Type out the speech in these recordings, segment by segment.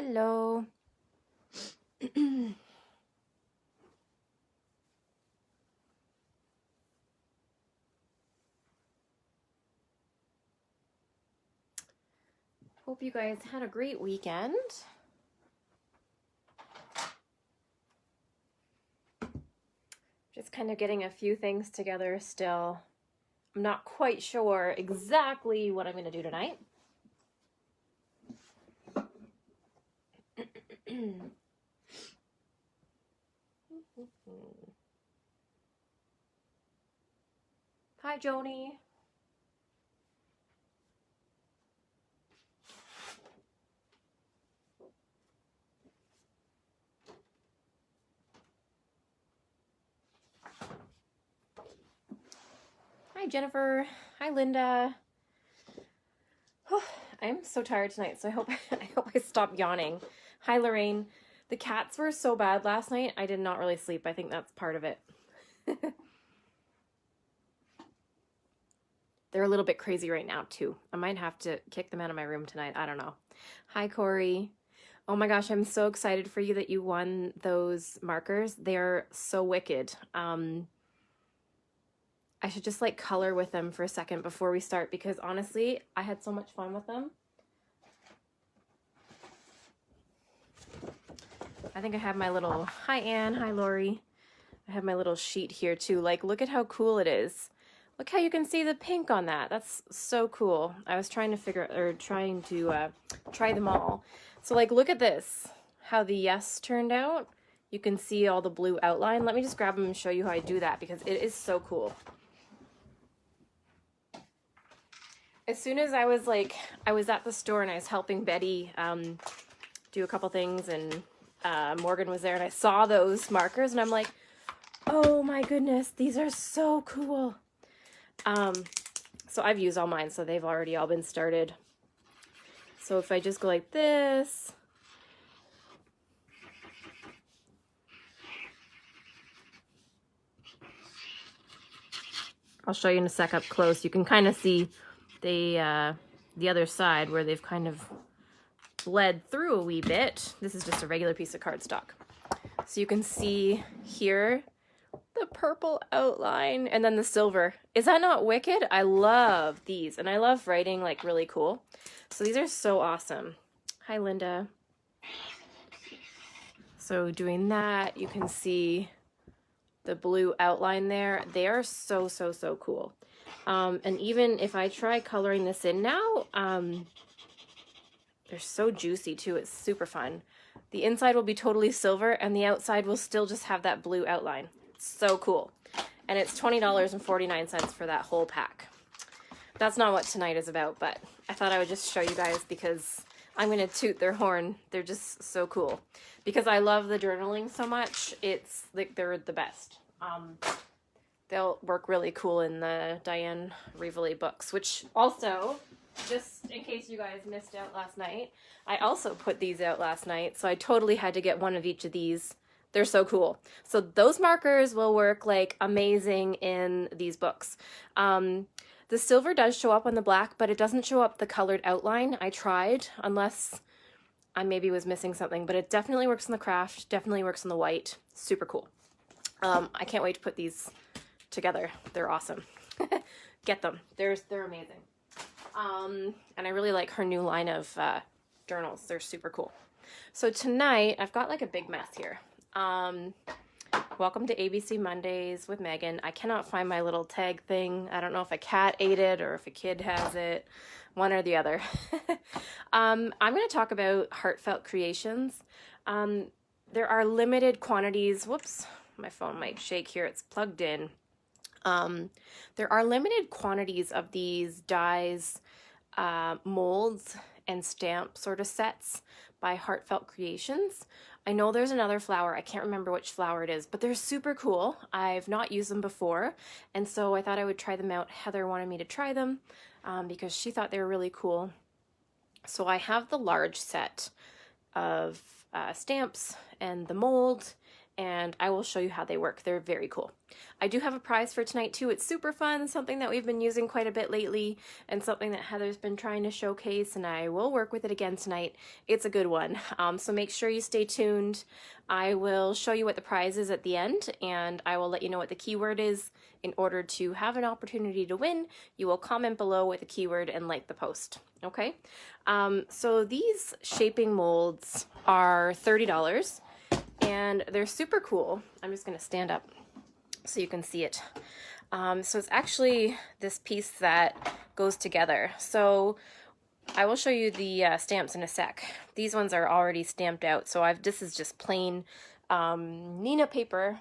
Hello. Hope you guys had a great weekend. Just kind of getting a few things together still. I'm not quite sure exactly what I'm going to do tonight. Hi, Joni. Hi, Jennifer. Hi, Linda. Oh, I'm so tired tonight, so I hope I stop yawning. Hi, Lorraine. The cats were so bad last night. I did not really sleep. I think that's part of it. They're a little bit crazy right now, too. I might have to kick them out of my room tonight. I don't know. Hi, Corey. Oh my gosh, I'm so excited for you that you won those markers. They're so wicked. I should just like color with them for a second before we start because honestly, I had so much fun with them. I think I have my little, hi Anne, hi Lori. I have my little sheet here too. Like, look at how cool it is. Look how you can see the pink on that. That's so cool. I was trying to try them all. So like, look at this, how the yes turned out. You can see all the blue outline. Let me just grab them and show you how I do that because it is so cool. As soon as I was at the store and I was helping Betty do a couple things and Morgan was there and I saw those markers and I'm like, oh my goodness, these are so cool. So I've used all mine, so they've already all been started. So if I just go like this, I'll show you in a sec up close. You can kind of see the other side where they've kind of bled through a wee bit. This is just a regular piece of cardstock. So you can see here the purple outline and then the silver. Is that not wicked? I love these and I love writing like really cool. So these are so awesome. Hi, Linda. So doing that, you can see the blue outline there. They are so, so, so cool. And even if I try coloring this in now, they're so juicy too. It's super fun. The inside will be totally silver and the outside will still just have that blue outline. So cool. And it's $20.49 for that whole pack. That's not what tonight is about, but I thought I would just show you guys because I'm going to toot their horn. They're just so cool. Because I love the journaling so much, it's like they're the best. They'll work really cool in the Diane Reveley books, which also, just in case you guys missed out last night, I also put these out last night, so I totally had to get one of each of these. They're so cool. So those markers will work like amazing in these books. The silver does show up on the black, but it doesn't show up the colored outline. I tried, unless I maybe was missing something, but it definitely works in the craft, definitely works in the white. Super cool. I can't wait to put these together. They're awesome. Get them. They're amazing. And I really like her new line of journals. They're super cool. So tonight, I've got like a big mess here. Welcome to ABC Mondays with Megan. I cannot find my little tag thing. I don't know if a cat ate it or if a kid has it. One or the other. I'm going to talk about Heartfelt Creations. There are limited quantities. Whoops, my phone might shake here. It's plugged in. There are limited quantities of these dies, molds, and stamp sort of sets by Heartfelt Creations. I know there's another flower. I can't remember which flower it is, but they're super cool. I've not used them before, and so I thought I would try them out. Heather wanted me to try them because she thought they were really cool. So I have the large set of stamps and the mold and I will show you how they work. They're very cool. I do have a prize for tonight too. It's super fun, something that we've been using quite a bit lately, and something that Heather's been trying to showcase, and I will work with it again tonight. It's a good one, so make sure you stay tuned. I will show you what the prize is at the end, and I will let you know what the keyword is. In order to have an opportunity to win, you will comment below with the keyword and like the post, okay? So these shaping molds are $30, and they're super cool. I'm just gonna stand up so you can see it. So it's actually this piece that goes together. So I will show you the stamps in a sec. These ones are already stamped out, so this is just plain Nina paper,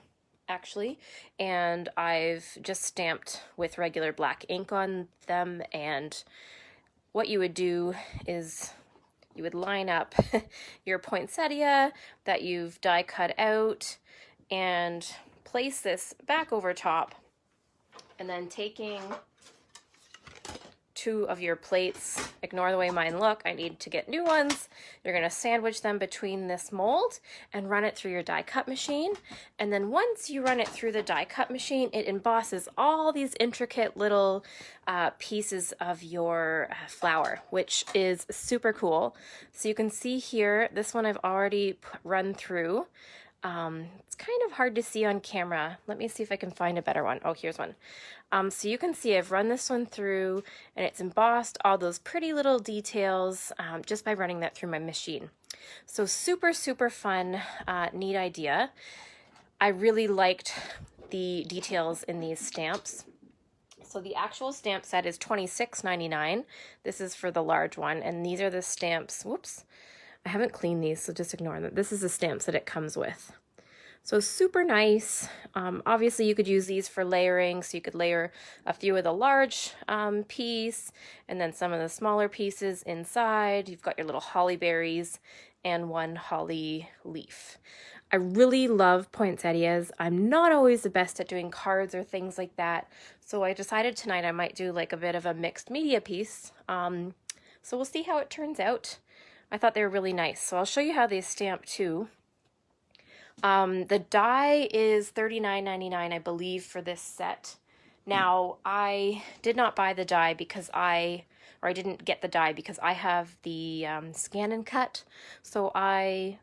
actually, and I've just stamped with regular black ink on them. And what you would do is you would line up your poinsettia that you've die cut out and place this back over top, and then taking two of your plates, ignore the way mine look, I need to get new ones. You're gonna sandwich them between this mold and run it through your die cut machine. And then once you run it through the die cut machine, it embosses all these intricate little pieces of your flower, which is super cool. So you can see here, this one I've already run through. It's kind of hard to see on camera. Let me see if I can find a better one. Oh, here's one. So you can see I've run this one through, and it's embossed all those pretty little details just by running that through my machine. So super, super fun, neat idea. I really liked the details in these stamps. So the actual stamp set is $26.99. This is for the large one, and these are the stamps. Whoops. I haven't cleaned these, so just ignore them. This is the stamps that it comes with. So super nice. Obviously you could use these for layering, so you could layer a few of the large piece and then some of the smaller pieces inside. You've got your little holly berries and one holly leaf. I really love poinsettias. I'm not always the best at doing cards or things like that, so I decided tonight I might do like a bit of a mixed media piece. So we'll see how it turns out. I thought they were really nice, so I'll show you how they stamp too. The die is $39.99, I believe, for this set. Now, I did not buy the die because I didn't get the die because I have the scan and cut. So I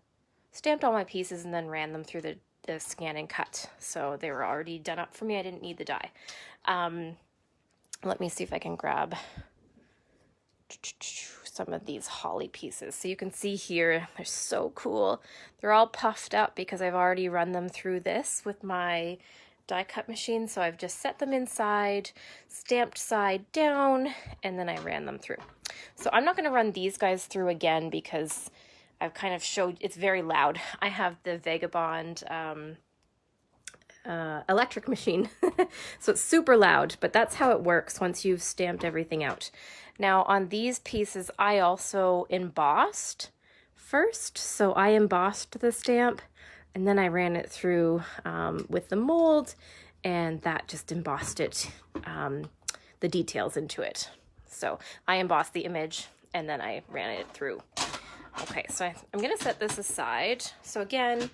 stamped all my pieces and then ran them through the scan and cut. So they were already done up for me. I didn't need the die. Let me see if I can grab some of these holly pieces. So you can see here, they're so cool. They're all puffed up because I've already run them through this with my die cut machine. So I've just set them inside, stamped side down, and then I ran them through. So I'm not going to run these guys through again because I've kind of showed, it's very loud. I have the Vagabond electric machine, so it's super loud, but that's how it works once you've stamped everything out. Now on these pieces, I also embossed first. So I embossed the stamp and then I ran it through with the mold, and that just embossed it, the details into it. So I embossed the image and then I ran it through. Okay, so I'm gonna set this aside. So again,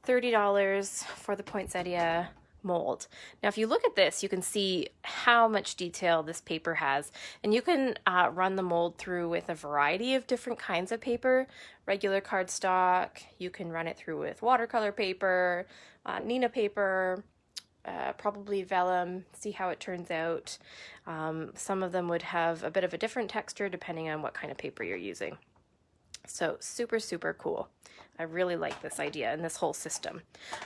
$30 for the poinsettia mold. Now if you look at this, you can see how much detail this paper has, and you can run the mold through with a variety of different kinds of paper. Regular cardstock, you can run it through with watercolor paper, Nina paper, probably vellum, see how it turns out. Some of them would have a bit of a different texture depending on what kind of paper you're using. So super, super cool. I really like this idea and this whole system.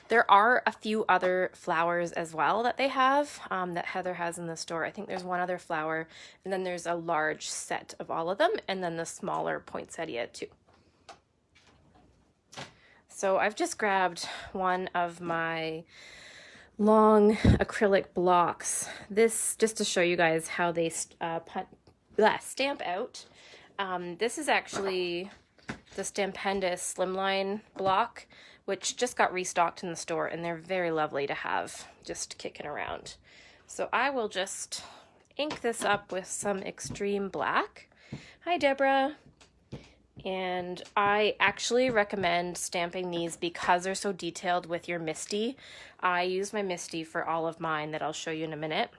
There are a few other flowers as well that they have, that Heather has in the store. I think there's one other flower, and then there's a large set of all of them, and then the smaller poinsettia too. So I've just grabbed one of my long acrylic blocks. This, just to show you guys how they stamp out. This is actually the Stampendous Slimline block, which just got restocked in the store, and they're very lovely to have just kicking around. So I will just ink this up with some extreme black. Hi, Deborah. And I actually recommend stamping these because they're so detailed with your MISTI. I use my MISTI for all of mine that I'll show you in a minute.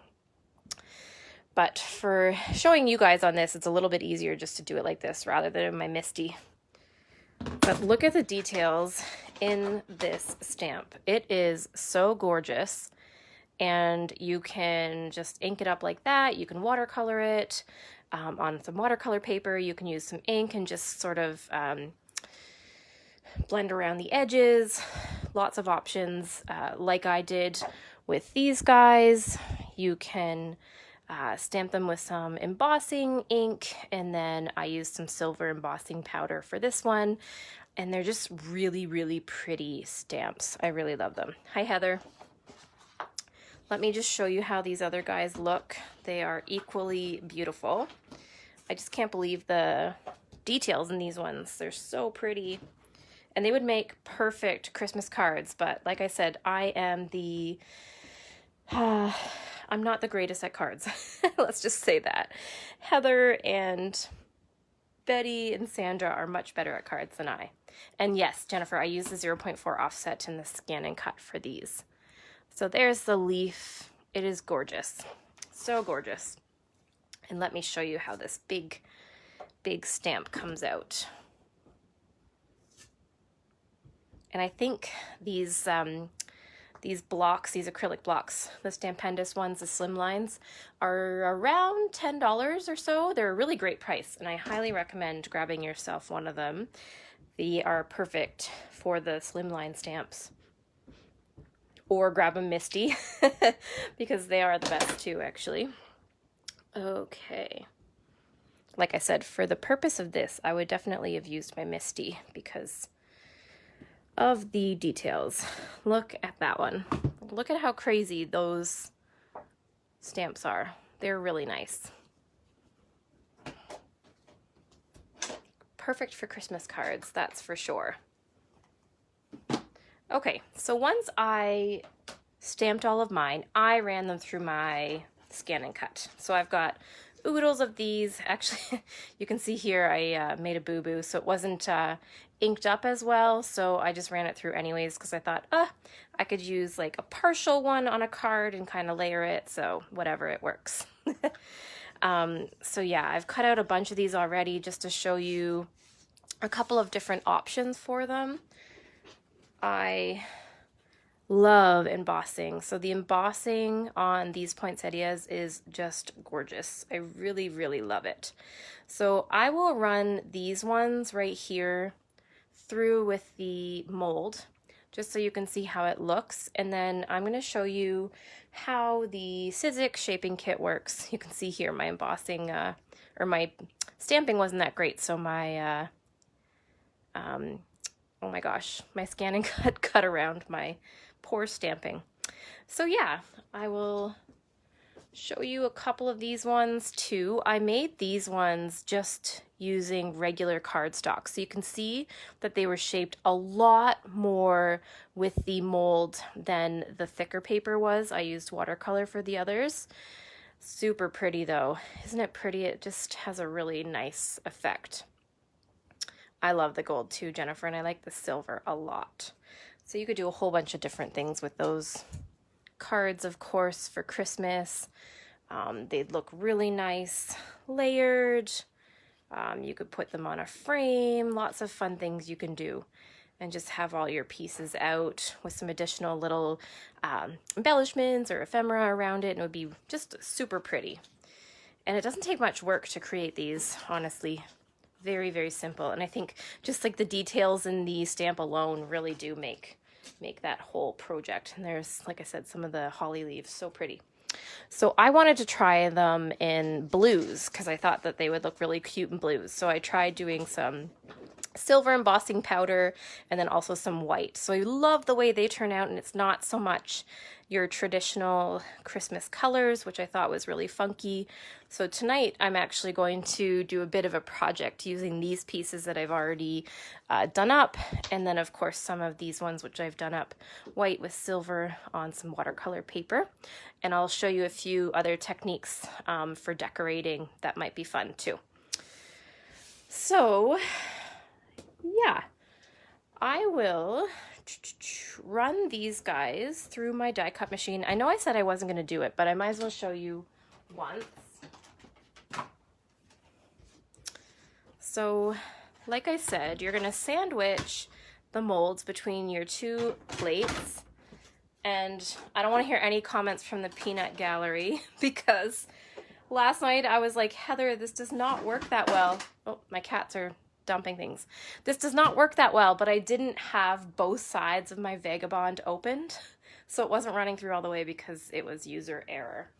But for showing you guys on this, it's a little bit easier just to do it like this rather than in my MISTI. But look at the details in this stamp. It is so gorgeous. And you can just ink it up like that. You can watercolor it on some watercolor paper. You can use some ink and just sort of blend around the edges. Lots of options like I did with these guys. You can stamp them with some embossing ink, and then I used some silver embossing powder for this one. And they're just really, really pretty stamps. I really love them. Hi, Heather. Let me just show you how these other guys look. They are equally beautiful. I just can't believe the details in these ones. They're so pretty. And they would make perfect Christmas cards, but like I said, I am I'm not the greatest at cards. Let's just say that. Heather and Betty and Sandra are much better at cards than I. And yes, Jennifer, I use the 0.4 offset in the scan and cut for these. So there's the leaf. It is gorgeous. So gorgeous. And let me show you how this big stamp comes out. And I think these blocks, these acrylic blocks, the Stampendous ones, the slim lines, are around $10 or so. They're a really great price, and I highly recommend grabbing yourself one of them. They are perfect for the slimline stamps. Or grab a MISTI, because they are the best too, actually. Okay. Like I said, for the purpose of this, I would definitely have used my MISTI because of the details. Look at that one. Look at how crazy those stamps are. They're really nice. Perfect for Christmas cards, that's for sure. Okay, so once I stamped all of mine, I ran them through my scan and cut. So I've got oodles of these. Actually, you can see here I made a boo-boo, so it wasn't inked up as well, so I just ran it through anyways because I thought, I could use like a partial one on a card and kind of layer it, so whatever, it works. So yeah, I've cut out a bunch of these already just to show you a couple of different options for them. I love embossing. So the embossing on these poinsettias is just gorgeous. I really, really love it. So I will run these ones right here through with the mold, just so you can see how it looks. And then I'm going to show you how the Sizzix Shaping Kit works. You can see here my embossing, or my stamping wasn't that great, so my, oh my gosh, my scan and cut around my poor stamping. So yeah, I will show you a couple of these ones too. I made these ones just using regular cardstock, so you can see that they were shaped a lot more with the mold than the thicker paper was. I used watercolor for the others. Super pretty though. Isn't it pretty? It just has a really nice effect. I love the gold too, Jennifer, and I like the silver a lot. So you could do a whole bunch of different things with those cards, of course, for Christmas. They'd look really nice, layered. You could put them on a frame, lots of fun things you can do, and just have all your pieces out with some additional little embellishments or ephemera around it, and it would be just super pretty. And it doesn't take much work to create these, honestly. Very, very simple. And I think just like the details in the stamp alone really do make that whole project. And there's, like I said, some of the holly leaves, so pretty. So I wanted to try them in blues because I thought that they would look really cute in blues. So I tried doing some silver embossing powder and then also some white. So I love the way they turn out, and it's not so much your traditional Christmas colors, which I thought was really funky. So tonight I'm actually going to do a bit of a project using these pieces that I've already done up, and then of course some of these ones which I've done up white with silver on some watercolor paper. And I'll show you a few other techniques for decorating that might be fun too. So yeah, I will run these guys through my die cut machine. I know I said I wasn't going to do it, but I might as well show you once. So, like I said, you're going to sandwich the molds between your two plates. And I don't want to hear any comments from the peanut gallery because last night I was like, Heather, this does not work that well. Oh, my cats are dumping things. This does not work that well, but I didn't have both sides of my Vagabond opened, so it wasn't running through all the way because it was user error.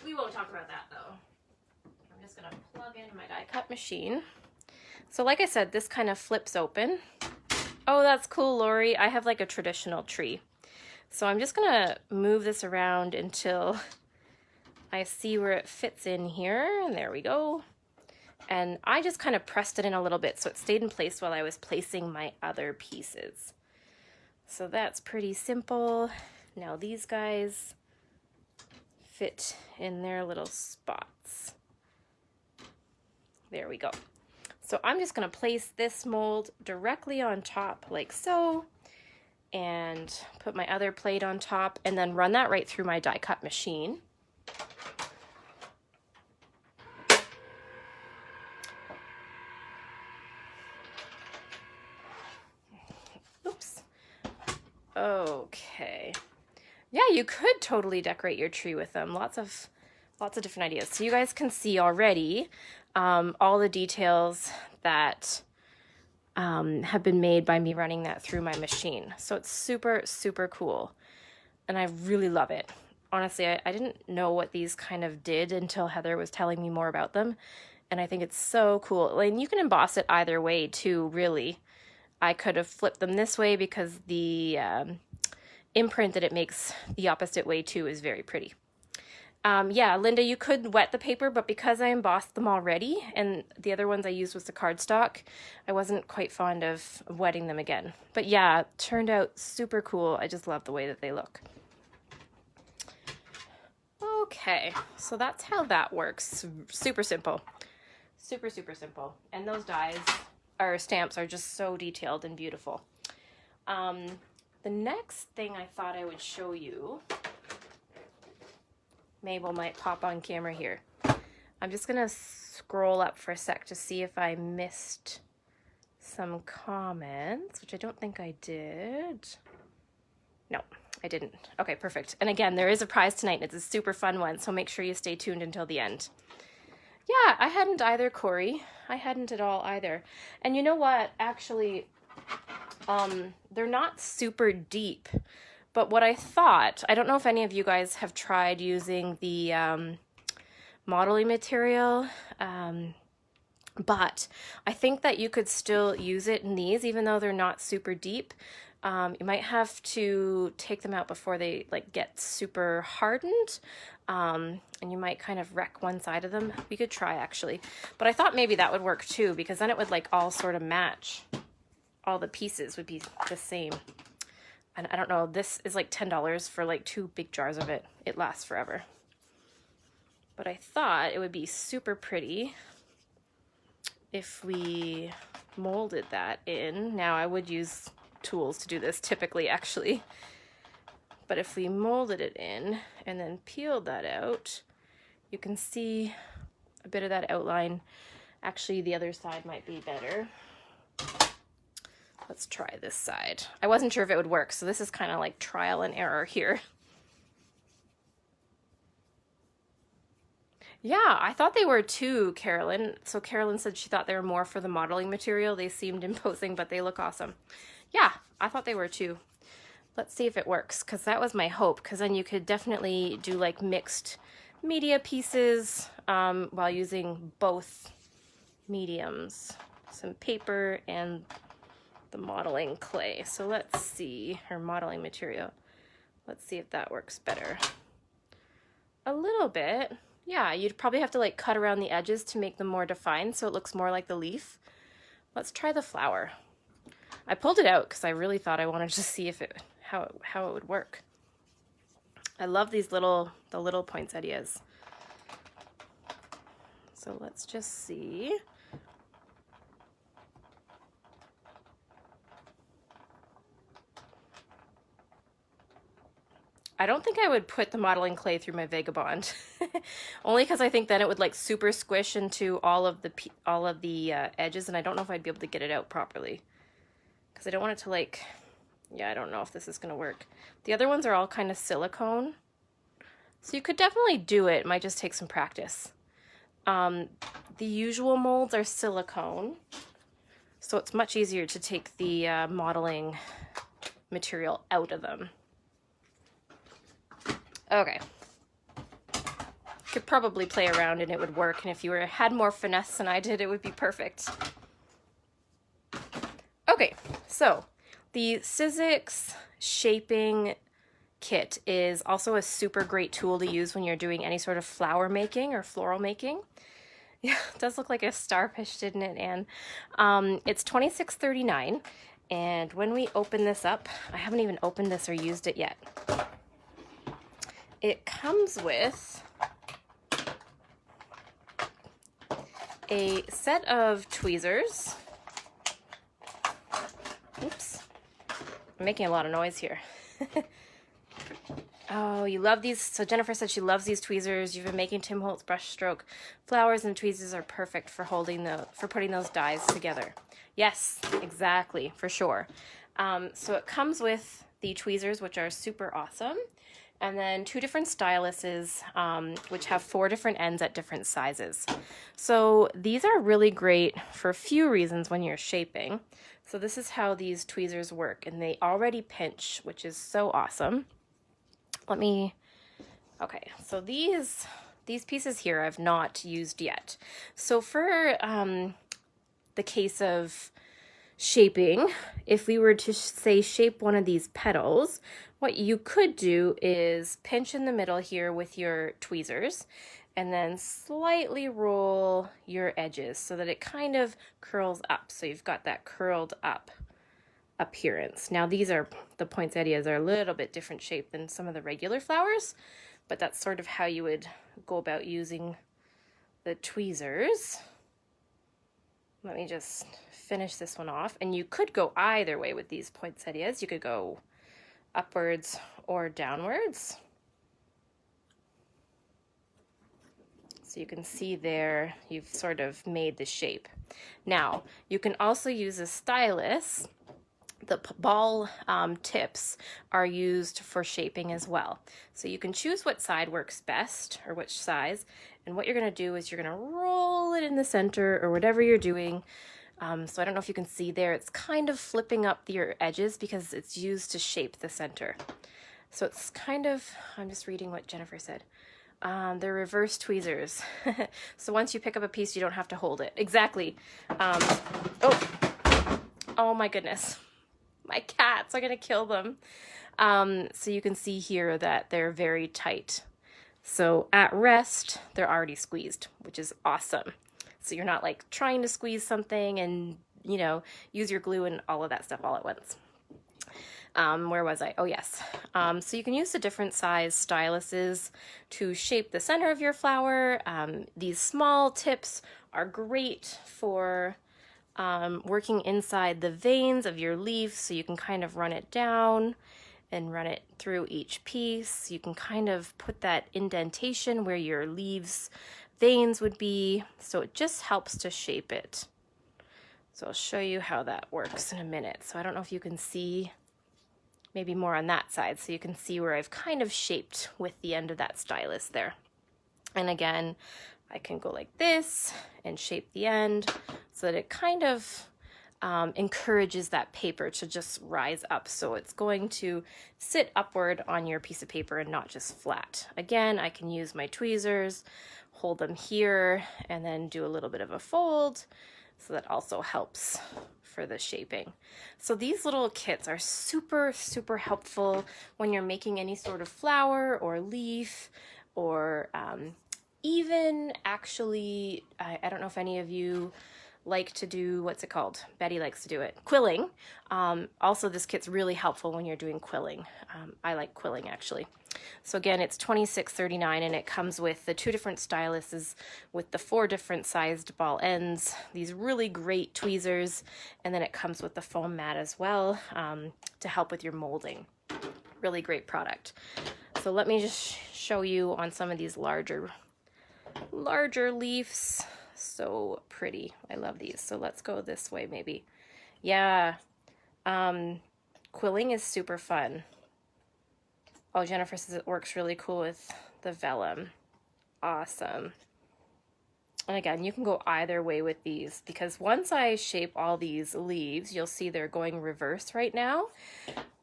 We won't talk about that though. I'm just gonna plug in my die cut machine. So like I said, this kind of flips open. Oh, that's cool, Lori. I have like a traditional tree. So I'm just gonna move this around until I see where it fits in here, and there we go. And I just kind of pressed it in a little bit so it stayed in place while I was placing my other pieces. So that's pretty simple. Now these guys fit in their little spots. There we go. So I'm just going to place this mold directly on top like so, and put my other plate on top, and then run that right through my die cut machine. Oops. Okay. Yeah, you could totally decorate your tree with them. Lots of different ideas. So you guys can see already all the details that have been made by me running that through my machine. So it's super, super cool. And I really love it. Honestly, I didn't know what these kind of did until Heather was telling me more about them. And I think it's so cool. And you can emboss it either way too, really. I could have flipped them this way because the imprint that it makes the opposite way too is very pretty. Yeah, Linda, you could wet the paper, but because I embossed them already, and the other ones I used was the cardstock, I wasn't quite fond of wetting them again. But yeah, it turned out super cool. I just love the way that they look. Okay, so that's how that works. Super simple. Super, super simple. And those dies, or stamps, are just so detailed and beautiful. The next thing I thought I would show you, Mabel might pop on camera here. I'm just gonna scroll up for a sec to see if I missed some comments, which I don't think I did. No, I didn't. Okay, perfect. And again, there is a prize tonight, and it's a super fun one, so make sure you stay tuned until the end. Yeah, I hadn't either, Corey. I hadn't at all either. And you know what? Actually, they're not super deep. But what I thought, I don't know if any of you guys have tried using the modeling material, but I think that you could still use it in these, even though they're not super deep. You might have to take them out before they like get super hardened, and you might kind of wreck one side of them. We could try actually, but I thought maybe that would work too, because then it would like all sort of match. All the pieces would be the same. And I don't know, this is like $10 for like 2 big jars of it. It lasts forever. But I thought it would be super pretty if we molded that in. Now I would use tools to do this typically actually. But if we molded it in and then peeled that out, you can see a bit of that outline. Actually, the other side might be better. Let's try this side. I wasn't sure if it would work, so this is kind of like trial and error here. Yeah, I thought they were too, Carolyn. So Carolyn said she thought they were more for the modeling material. They seemed imposing, but they look awesome. Yeah, I thought they were too. Let's see if it works, because that was my hope, because then you could definitely do like mixed media pieces while using both mediums, some paper and the modeling clay. So let's see, her modeling material. Let's see if that works better. A little bit. Yeah, you'd probably have to like cut around the edges to make them more defined so it looks more like the leaf. Let's try the flower. I pulled it out because I really thought I wanted to see if it how it would work. I love these the little poinsettias. So let's just see. I don't think I would put the modeling clay through my Vagabond, only because I think then it would like super squish into all of the edges, and I don't know if I'd be able to get it out properly, because I don't want it to like, yeah, I don't know if this is going to work. The other ones are all kind of silicone, so you could definitely do it. It might just take some practice. The usual molds are silicone, so it's much easier to take the modeling material out of them. Okay. Could probably play around and it would work, and if you had more finesse than I did, it would be perfect. Okay, so the Sizzix Shaping Kit is also a super great tool to use when you're doing any sort of flower making or floral making. Yeah, it does look like a starfish, didn't it, Anne? It's $26.39, and when we open this up, I haven't even opened this or used it yet. It comes with a set of tweezers. Oops, I'm making a lot of noise here. Oh, you love these. So Jennifer said she loves these tweezers. You've been making Tim Holtz brush stroke flowers, and tweezers are perfect for putting those dies together. Yes, exactly, for sure. So it comes with the tweezers, which are super awesome. And then 2 different styluses, which have 4 different ends at different sizes. So these are really great for a few reasons when you're shaping. So this is how these tweezers work, and they already pinch, which is so awesome. Okay, so these pieces here I've not used yet. So for the case of shaping, if we were to say shape one of these petals, what you could do is pinch in the middle here with your tweezers and then slightly roll your edges so that it kind of curls up. So you've got that curled up appearance. Now the poinsettias are a little bit different shape than some of the regular flowers, but that's sort of how you would go about using the tweezers. Let me just finish this one off. And you could go either way with these poinsettias. You could go upwards or downwards. So you can see there, you've sort of made the shape. Now, you can also use a stylus. The ball tips are used for shaping as well. So you can choose what side works best, or which size. And what you're going to do is you're going to roll it in the center, or whatever you're doing. So I don't know if you can see there, it's kind of flipping up your edges because it's used to shape the center. So it's kind of, I'm just reading what Jennifer said. They're reverse tweezers. So once you pick up a piece, you don't have to hold it. Exactly. Oh my goodness. My cats are going to kill them. So you can see here that they're very tight. So at rest, they're already squeezed, which is awesome. So you're not like trying to squeeze something and, you know, use your glue and all of that stuff all at once. Where was I? Oh, yes. So you can use the different size styluses to shape the center of your flower. These small tips are great for working inside the veins of your leaf, so you can kind of run it down and run it through each piece. You can kind of put that indentation where your leaves veins would be, so it just helps to shape it. So I'll show you how that works in a minute. So I don't know if you can see, maybe more on that side, so you can see where I've kind of shaped with the end of that stylus there. And again, I can go like this and shape the end so that it kind of encourages that paper to just rise up. So it's going to sit upward on your piece of paper and not just flat. Again, I can use my tweezers, hold them here, and then do a little bit of a fold. So that also helps for the shaping. So these little kits are super, super helpful when you're making any sort of flower or leaf, or even actually, I don't know if any of you like to do, what's it called? Betty likes to do it. Quilling. Also, this kit's really helpful when you're doing quilling. I like quilling, actually. So again, it's $26.39, and it comes with the 2 different styluses with the 4 different sized ball ends, these really great tweezers, and then it comes with the foam mat as well to help with your molding. Really great product. So let me just show you on some of these larger leaves. So pretty. I love these. So let's go this way maybe. Yeah. Quilling is super fun. Oh, Jennifer says it works really cool with the vellum. Awesome. And again, you can go either way with these, because once I shape all these leaves, you'll see they're going reverse right now.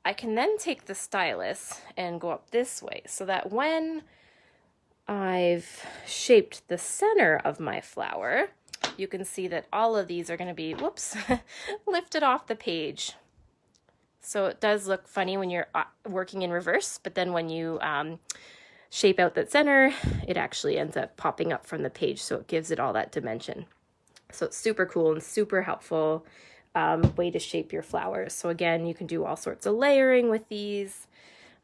I can then take the stylus and go up this way, so that when I've shaped the center of my flower, you can see that all of these are going to be, whoops, lifted off the page. So it does look funny when you're working in reverse, but then when you shape out that center, it actually ends up popping up from the page, so it gives it all that dimension. So it's super cool and super helpful way to shape your flowers. So again, you can do all sorts of layering with these.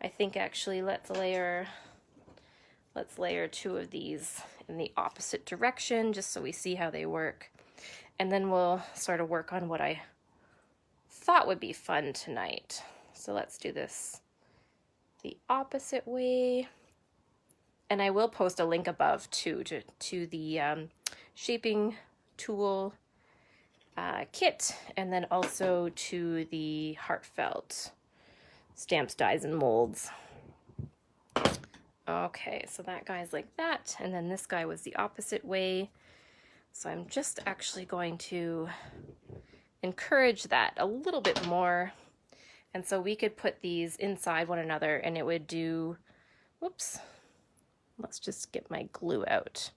I think actually let's layer 2 of these in the opposite direction, just so we see how they work. And then we'll sort of work on what I thought would be fun tonight. So let's do this the opposite way. And I will post a link above too to the shaping tool kit, and then also to the Heartfelt stamps, dies, and molds. Okay, so that guy's like that, and then this guy was the opposite way. So I'm just actually going to encourage that a little bit more. And so we could put these inside one another and it would do, whoops, let's just get my glue out.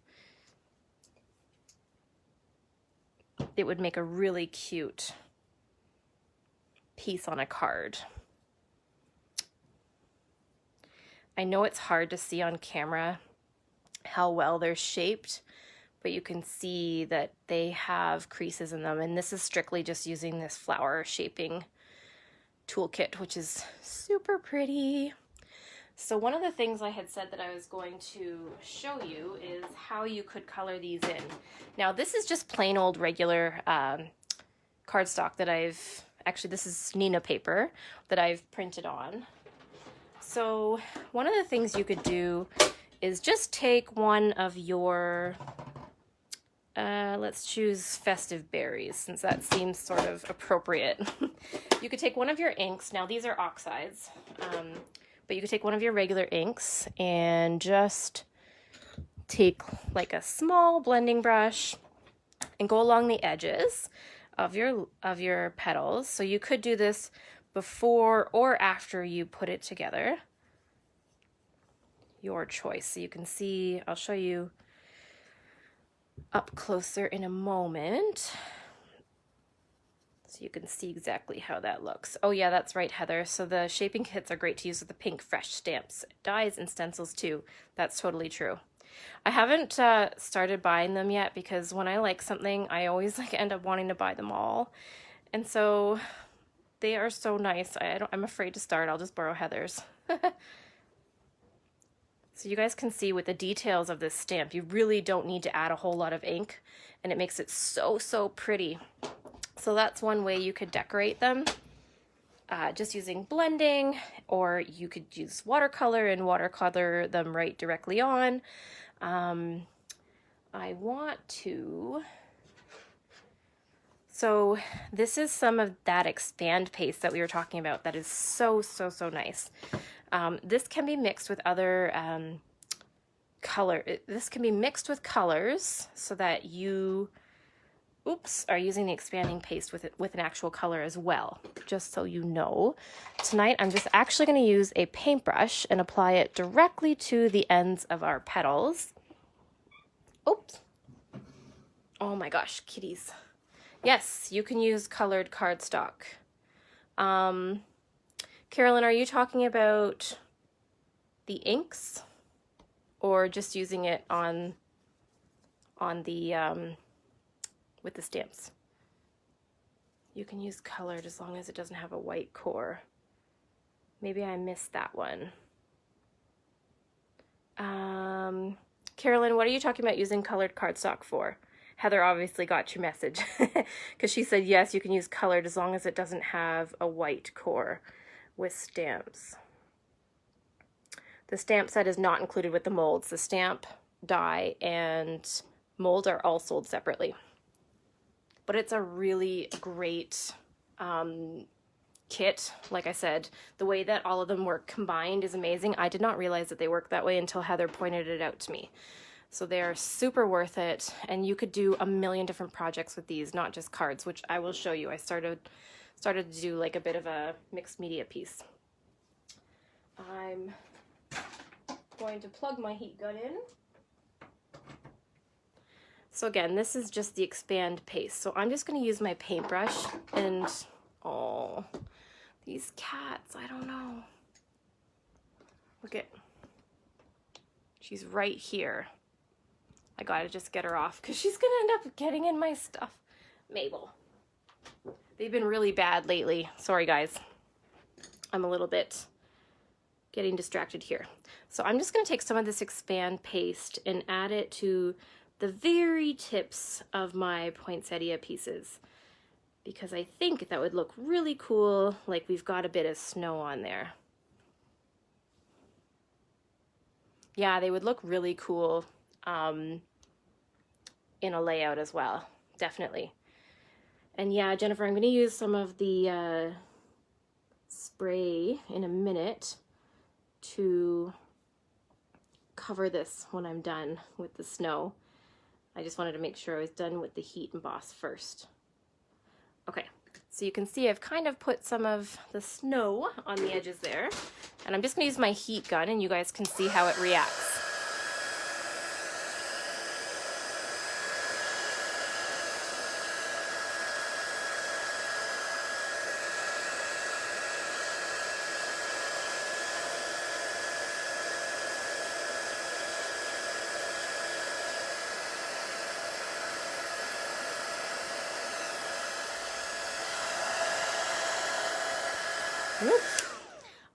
It would make a really cute piece on a card. I know it's hard to see on camera how well they're shaped, but you can see that they have creases in them, and this is strictly just using this flower shaping toolkit, which is super pretty. So one of the things I had said that I was going to show you is how you could color these in. Now this is just plain old regular cardstock that this is Nina paper that I've printed on. So one of the things you could do is just take one of your, let's choose Festive Berries, since that seems sort of appropriate. You could take one of your inks. Now these are oxides, but you could take one of your regular inks and just take like a small blending brush and go along the edges of your petals. So you could do this before or after you put it together. Your choice. So you can see, I'll show you up closer in a moment, so you can see exactly how that looks. Oh yeah, that's right, Heather. So the shaping kits are great to use with the pink fresh stamps, dies, and stencils too. That's totally true. I haven't started buying them yet, because when I like something, I always end up wanting to buy them all, and so they are so nice. I'm afraid to start. I'll just borrow Heather's. So you guys can see with the details of this stamp, you really don't need to add a whole lot of ink, and it makes it so, so pretty. So that's one way you could decorate them, just using blending, or you could use watercolor and watercolor them right directly on. I want to... So this is some of that expand paste that we were talking about that is so, so, so nice. This can be mixed with other this can be mixed with colors so that you, are using the expanding paste with an actual color as well, just so you know. Tonight I'm just actually going to use a paintbrush and apply it directly to the ends of our petals. Oops. Oh my gosh, kitties. Yes, you can use colored cardstock. Carolyn, are you talking about the inks, or just using it on the with the stamps? You can use colored as long as it doesn't have a white core. Maybe I missed that one. Carolyn, what are you talking about using colored cardstock for? Heather obviously got your message, because she said yes, you can use colored as long as it doesn't have a white core with stamps. The stamp set is not included with the molds. The stamp, die, and mold are all sold separately. But it's a really great kit. Like I said, the way that all of them work combined is amazing. I did not realize that they work that way until Heather pointed it out to me. So they're super worth it, and you could do a million different projects with these, not just cards, which I will show you. I started to do like a bit of a mixed media piece. I'm going to plug my heat gun in. So again, this is just the expand paste. So I'm just going to use my paintbrush and, oh, these cats, I don't know. Look at, she's right here. I gotta just get her off because she's gonna end up getting in my stuff. Mabel. They've been really bad lately. Sorry, guys. I'm a little bit getting distracted here. So I'm just gonna take some of this expand paste and add it to the very tips of my poinsettia pieces, because I think that would look really cool, like we've got a bit of snow on there. Yeah, they would look really cool in a layout as well, definitely. And yeah, Jennifer, I'm going to use some of the spray in a minute to cover this when I'm done with the snow. I just wanted to make sure I was done with the heat emboss first. Okay, so you can see I've kind of put some of the snow on the edges there, and I'm just going to use my heat gun and you guys can see how it reacts. Oops.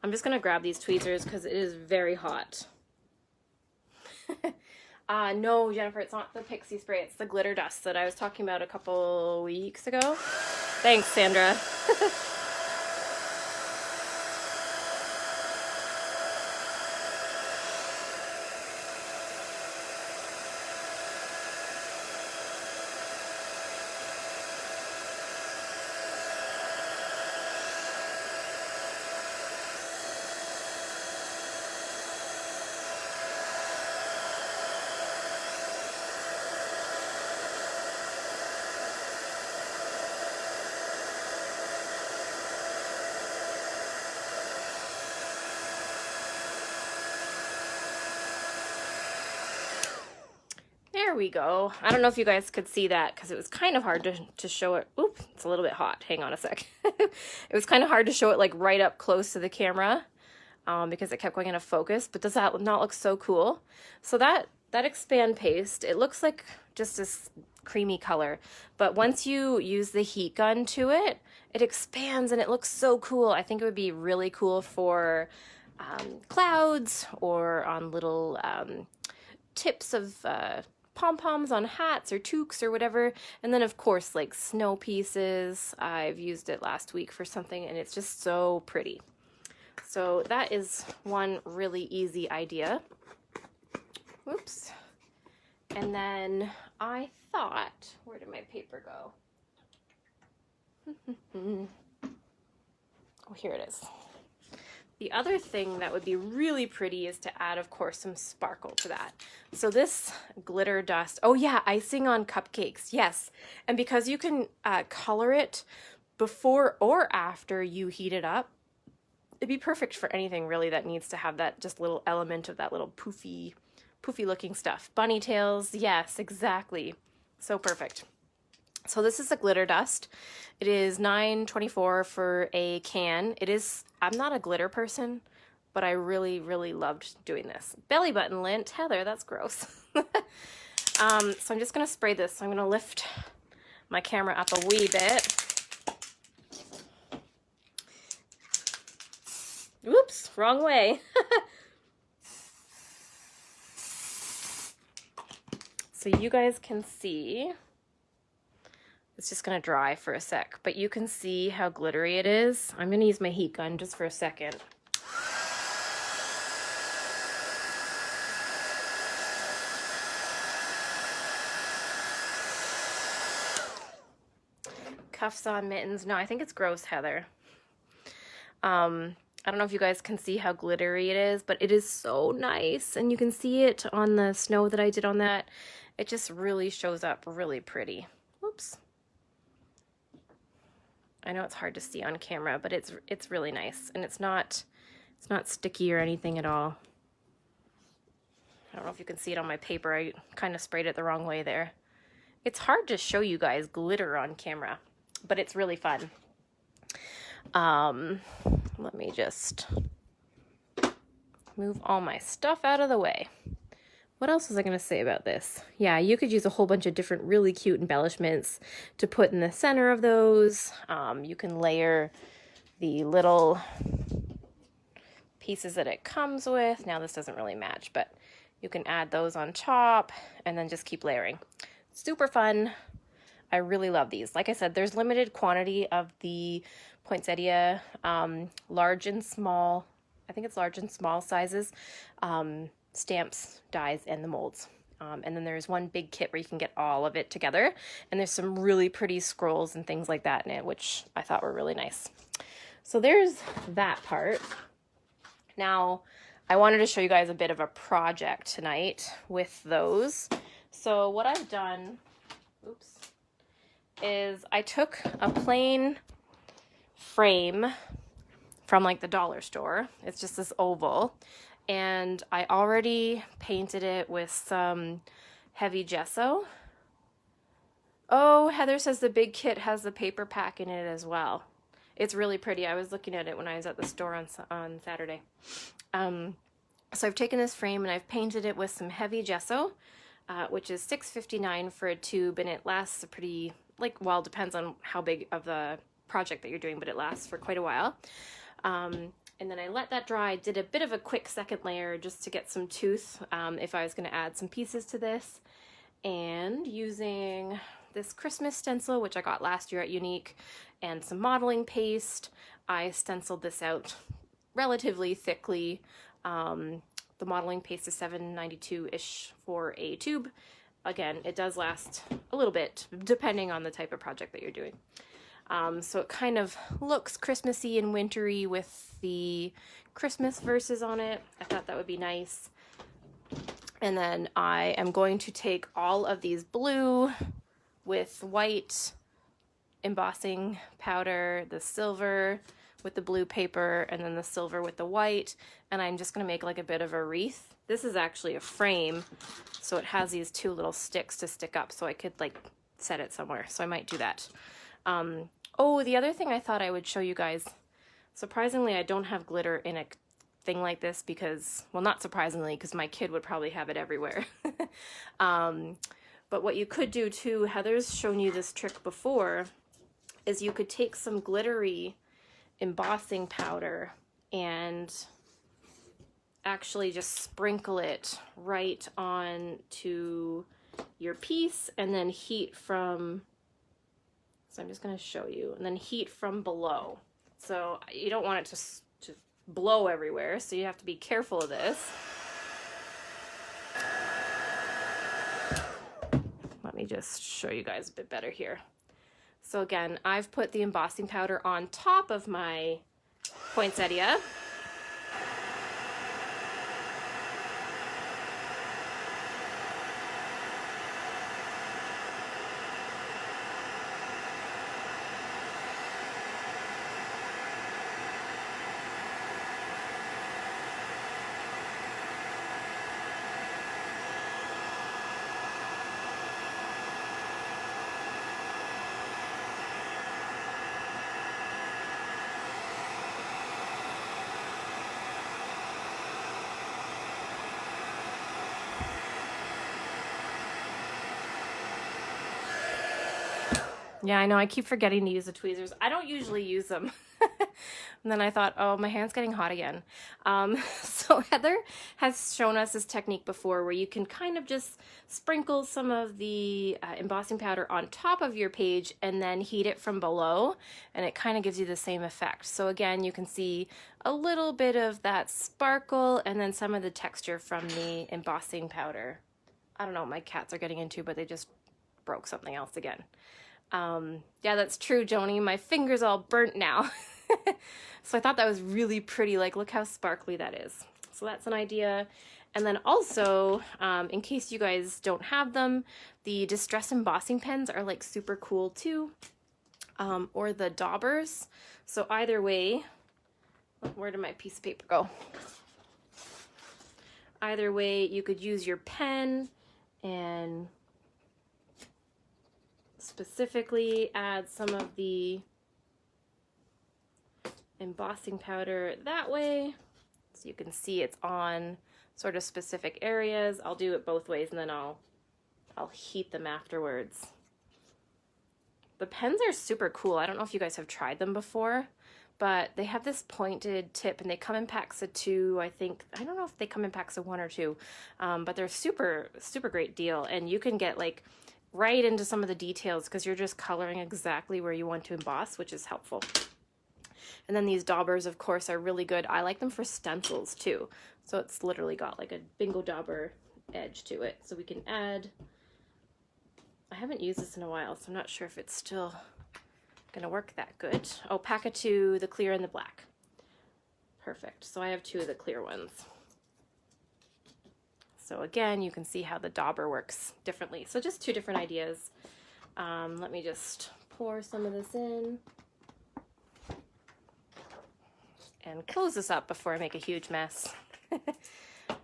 I'm just gonna grab these tweezers because it is very hot. No, Jennifer, it's not the pixie spray, it's the glitter dust that I was talking about a couple weeks ago. Thanks, Sandra. There we go. I don't know if you guys could see that because it was kind of hard to show it. Oop, it's a little bit hot. Hang on a sec. It was kind of hard to show it like right up close to the camera because it kept going into focus. But does that not look so cool? So that expand paste, it looks like just this creamy color. But once you use the heat gun to it, it expands and it looks so cool. I think it would be really cool for clouds or on little tips of pom-poms on hats or toques or whatever. And then of course like snow pieces. I've used it last week for something and it's just so pretty. So that is one really easy idea. Whoops. And then I thought, where did my paper go? Oh, here it is. The other thing that would be really pretty is to add, of course, some sparkle to that. So this glitter dust, oh yeah, icing on cupcakes, yes. And because you can color it before or after you heat it up, it'd be perfect for anything really that needs to have that just little element of that little poofy looking stuff. Bunny tails, yes, exactly. So perfect. So this is a glitter dust. It is $9.24 for a can. It is, I'm not a glitter person, but I really, really loved doing this. Belly button lint, Heather, that's gross. So I'm just gonna spray this. So I'm gonna lift my camera up a wee bit. Oops, wrong way. So you guys can see. It's just gonna dry for a sec, but you can see how glittery it is. I'm gonna use my heat gun just for a second. cuffs on, mittens. No, I think it's gross heather. I don't know if you guys can see how glittery it is, but it is so nice. And you can see it on the snow that I did on that. It just really shows up really pretty. Whoops. I know it's hard to see on camera, but it's really nice. And it's not sticky or anything at all. I don't know if you can see it on my paper. I kind of sprayed it the wrong way there. It's hard to show you guys glitter on camera, but it's really fun. Let me just move all my stuff out of the way. What else was I going to say about this? Yeah, you could use a whole bunch of different really cute embellishments to put in the center of those. You can layer the little pieces that it comes with. Now this doesn't really match, but you can add those on top and then just keep layering. Super fun. I really love these. Like I said, there's limited quantity of the Poinsettia, large and small, I think it's large and small sizes, stamps, dies, and the molds. And then there's one big kit where you can get all of it together. And there's some really pretty scrolls and things like that in it, which I thought were really nice. So there's that part. Now, I wanted to show you guys a bit of a project tonight with those. So what I've done, is I took a plain frame from like the dollar store. It's just this oval, and I already painted it with some heavy gesso. Oh, Heather says the big kit has the paper pack in it as well. It's really pretty. I was looking at it when I was at the store on Saturday. So I've taken this frame and I've painted it with some heavy gesso, which is $6.59 for a tube, and it lasts a pretty, well, depends on how big of the project that you're doing, but it lasts for quite a while. And then I let that dry, did a bit of a quick second layer just to get some tooth if I was going to add some pieces to this. And using this Christmas stencil, which I got last year at Unique, and some modeling paste, I stenciled this out relatively thickly. The modeling paste is $7.92-ish for a tube. Again, it does last a little bit, depending on the type of project that you're doing. So it kind of looks Christmassy and wintry with the Christmas verses on it. I thought that would be nice. And then I am going to take all of these blue with white embossing powder, the silver with the blue paper, and then the silver with the white, and I'm just going to make like a bit of a wreath. This is actually a frame, so it has these two little sticks to stick up, so I could like set it somewhere, so I might do that. Oh, the other thing I thought I would show you guys, surprisingly I don't have glitter in a thing like this because, well, not surprisingly, because my kid would probably have it everywhere. But what you could do too, Heather's shown you this trick before, is you could take some glittery embossing powder and actually just sprinkle it right on to your piece and then heat from, so I'm just going to show you, and then heat from below. So you don't want it to blow everywhere, so you have to be careful of this. Let me just show you guys a bit better here. So again, I've put the embossing powder on top of my poinsettia. Yeah, I know, I keep forgetting to use the tweezers. I don't usually use them. And then I thought, oh, my hand's getting hot again. So Heather has shown us this technique before where you can kind of just sprinkle some of the embossing powder on top of your page and then heat it from below, and it kind of gives you the same effect. So again, you can see a little bit of that sparkle and then some of the texture from the embossing powder. I don't know what my cats are getting into, but they just broke something else again. Yeah, that's true, Joni. My finger's all burnt now. So I thought that was really pretty. Like, look how sparkly that is. So that's an idea. And then also, in case you guys don't have them, the distress embossing pens are like super cool too. Or the daubers. So either way, where did my piece of paper go? Either way, you could use your pen and specifically add some of the embossing powder that way, so you can see it's on sort of specific areas. I'll do it both ways and then I'll heat them afterwards. The pens are super cool. I don't know if you guys have tried them before, but they have this pointed tip and they come in packs of 2, I think. I don't know if they come in packs of 1 or 2, but they're super great deal, and you can get like right into some of the details because you're just coloring exactly where you want to emboss, which is helpful. And then these daubers, of course, are really good. I like them for stencils too. So it's literally got like a bingo dauber edge to it. So we can add, I haven't used this in a while, so I'm not sure if it's still gonna work that good. Oh, pack of 2, the clear and the black. Perfect. So I have 2 of the clear ones. So again, you can see how the dauber works differently. So just 2 different ideas. Let me just pour some of this in and close this up before I make a huge mess.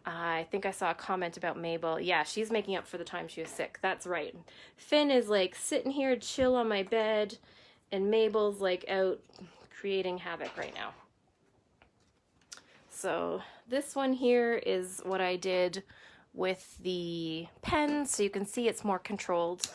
I think I saw a comment about Mabel. Yeah, she's making up for the time she was sick. That's right. Finn is like sitting here chill on my bed, and Mabel's like out creating havoc right now. So this one here is what I did with the pen, so you can see it's more controlled.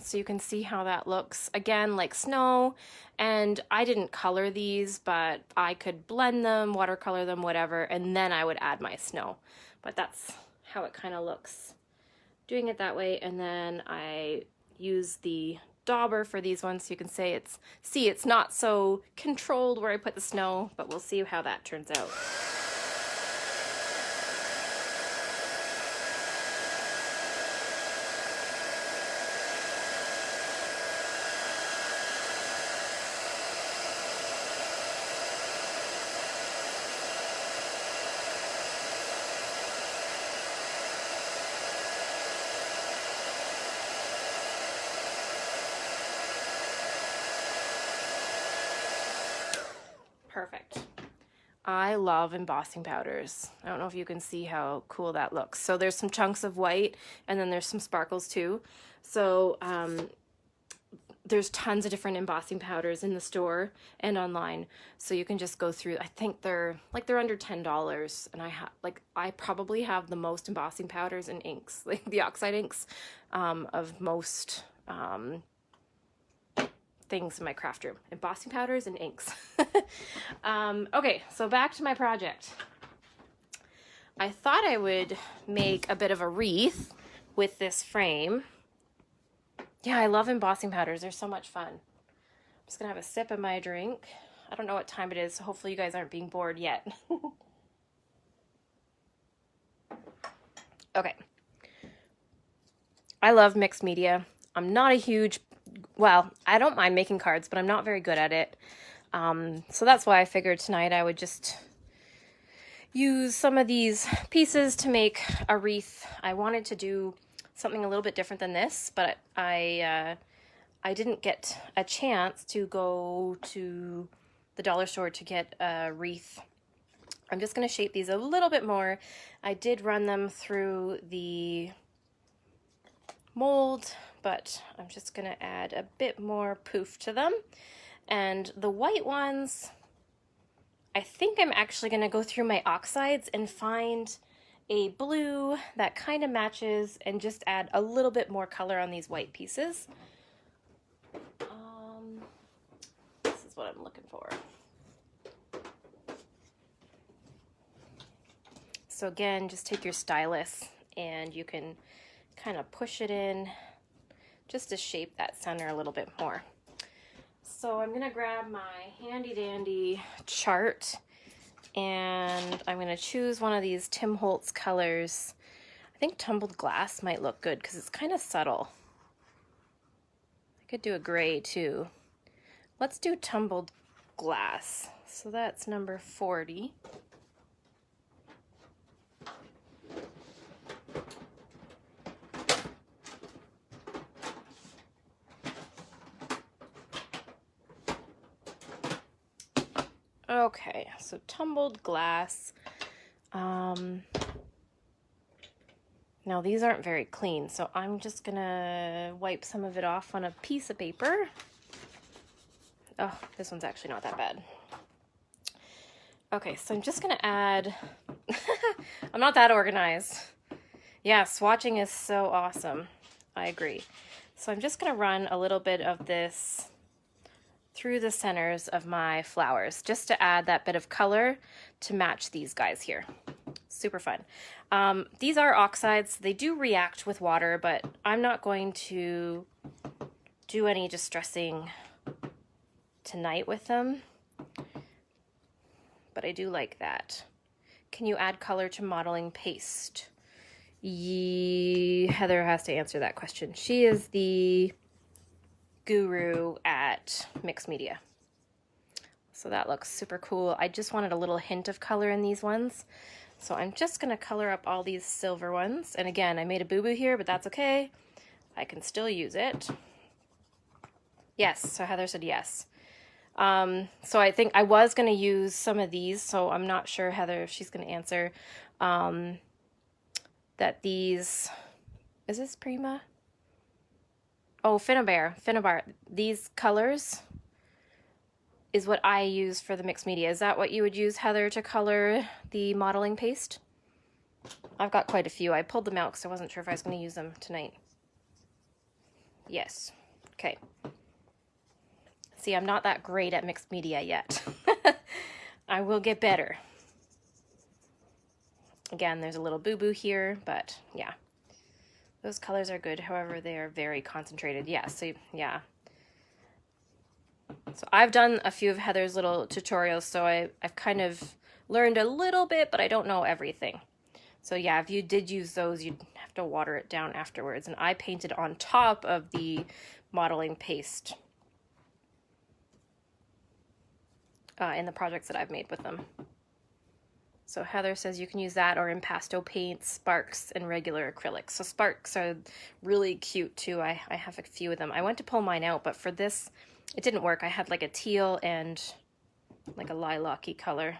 So you can see how that looks. Again, like snow, and I didn't color these, but I could blend them, watercolor them, whatever, and then I would add my snow. But that's how it kind of looks doing it that way. And then I use the dauber for these ones, so you can say it's not so controlled where I put the snow, but we'll see how that turns out. Perfect. I love embossing powders. I don't know if you can see how cool that looks. So there's some chunks of white, and then there's some sparkles too. So there's tons of different embossing powders in the store and online. So you can just go through. I think they're under $10, and I probably have the most embossing powders and inks, like the oxide inks, of most things in my craft room. Embossing powders and inks. Okay, so back to my project. I thought I would make a bit of a wreath with this frame. Yeah, I love embossing powders. They're so much fun. I'm just gonna have a sip of my drink. I don't know what time it is, so hopefully you guys aren't being bored yet. Okay. I love mixed media. I'm not a huge, well, I don't mind making cards, but I'm not very good at it. So that's why I figured tonight I would just use some of these pieces to make a wreath. I wanted to do something a little bit different than this, but I didn't get a chance to go to the dollar store to get a wreath. I'm just going to shape these a little bit more. I did run them through the mold, but I'm just going to add a bit more poof to them. And the white ones, I think I'm actually going to go through my oxides and find a blue that kind of matches and just add a little bit more color on these white pieces. This is what I'm looking for. So again, just take your stylus and you can kind of push it in just to shape that center a little bit more. So I'm gonna grab my handy dandy chart and I'm gonna choose one of these Tim Holtz colors. I think tumbled glass might look good because it's kind of subtle. I could do a gray too. Let's do tumbled glass. So that's number 40. Okay, so tumbled glass. Now these aren't very clean, so I'm just gonna wipe some of it off on a piece of paper. Oh, this one's actually not that bad. Okay, so I'm just gonna add, I'm not that organized. Yeah, swatching is so awesome. I agree. So I'm just gonna run a little bit of this through the centers of my flowers just to add that bit of color to match these guys here. Super fun. These are oxides. They do react with water, but I'm not going to do any distressing tonight with them. But I do like that. Can you add color to modeling paste? Heather has to answer that question. She is the guru at mixed media. So that looks super cool. I just wanted a little hint of color in these ones. So I'm just gonna color up all these silver ones. And again, I made a boo-boo here, but that's okay. I can still use it. Yes, so Heather said yes. So I think I was gonna use some of these, so I'm not sure, Heather, if she's gonna answer. That these, is this Prima? Oh, Finnabar. These colors is what I use for the mixed media. Is that what you would use, Heather, to color the modeling paste? I've got quite a few. I pulled them out because I wasn't sure if I was going to use them tonight. Yes. Okay. See, I'm not that great at mixed media yet. I will get better. Again, there's a little boo-boo here, but yeah. Those colors are good, however, they are very concentrated. Yeah, so yeah. So I've done a few of Heather's little tutorials, so I've kind of learned a little bit, but I don't know everything. So yeah, if you did use those, you'd have to water it down afterwards. And I painted on top of the modeling paste in the projects that I've made with them. So Heather says you can use that or impasto paints, sparks, and regular acrylics. So sparks are really cute too. I have a few of them. I went to pull mine out, but for this, it didn't work. I had like a teal and like a lilac-y color.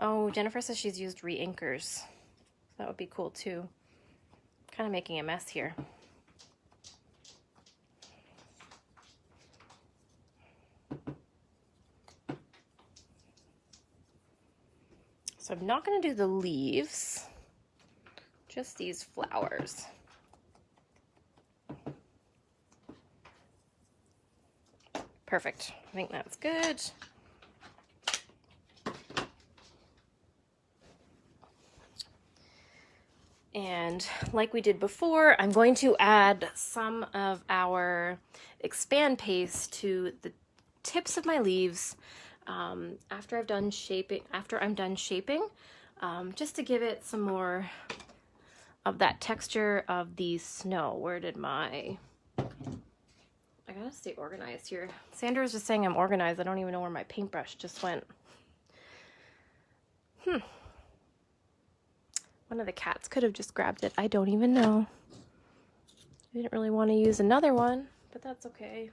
Oh, Jennifer says she's used re-inkers. That would be cool too. Kind of making a mess here. So I'm not going to do the leaves, just these flowers. Perfect. I think that's good. And like we did before, I'm going to add some of our expand paste to the tips of my leaves after I'm done shaping, just to give it some more of that texture of the snow. Where did my... I gotta stay organized here. Sandra was just saying I'm organized. I don't even know where my paintbrush just went. One of the cats could have just grabbed it. I don't even know. I didn't really want to use another one, but that's okay.